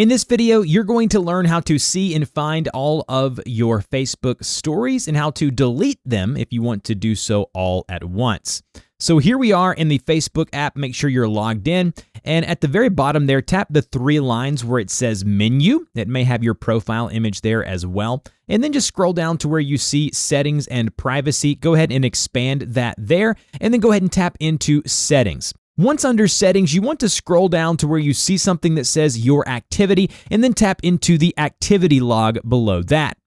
In this video, you're going to learn how to see and find all of your Facebook stories and how to delete them if you want to do so all at once. So here we are in the Facebook app. Make sure you're logged in. And at the very bottom there, tap the three lines where it says menu. It may have your profile image there as well. And then just scroll down to where you see settings and privacy. Go ahead and expand that there. And then go ahead and tap into settings. Once under settings, you want to scroll down to where you see something that says your activity and then tap into the activity log below that.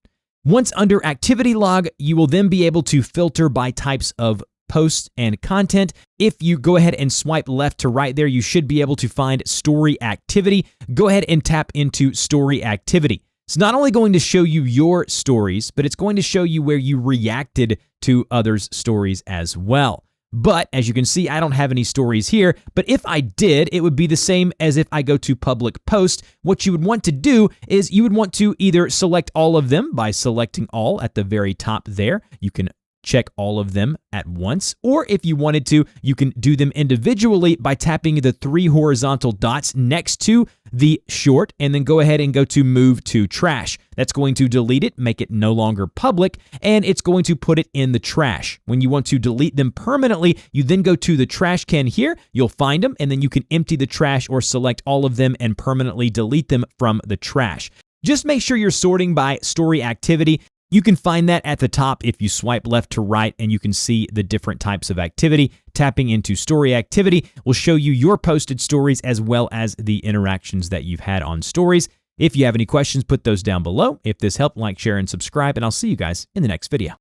Once under activity log, you will then be able to filter by types of posts and content. If you go ahead and swipe left to right there, you should be able to find story activity. Go ahead and tap into story activity. It's not only going to show you your stories, but it's going to show you where you reacted to others' stories as well. But as you can see, I don't have any stories here, but if I did, it would be the same as if I go to public post. What you would want to do is you would want to either select all of them by selecting all at the very top there. You can check all of them at once, or if you wanted to, you can do them individually by tapping the three horizontal dots next to the short and then go ahead and go to move to trash. That's going to delete it, make it no longer public, and it's going to put it in the trash. When you want to delete them permanently, you then go to the trash can here, you'll find them, and then you can empty the trash or select all of them and permanently delete them from the trash. Just make sure you're sorting by story activity. You can find that at the top if you swipe left to right, and you can see the different types of activity. Tapping into story activity will show you your posted stories as well as the interactions that you've had on stories. If you have any questions, put those down below. If this helped, like, share, and subscribe, and I'll see you guys in the next video.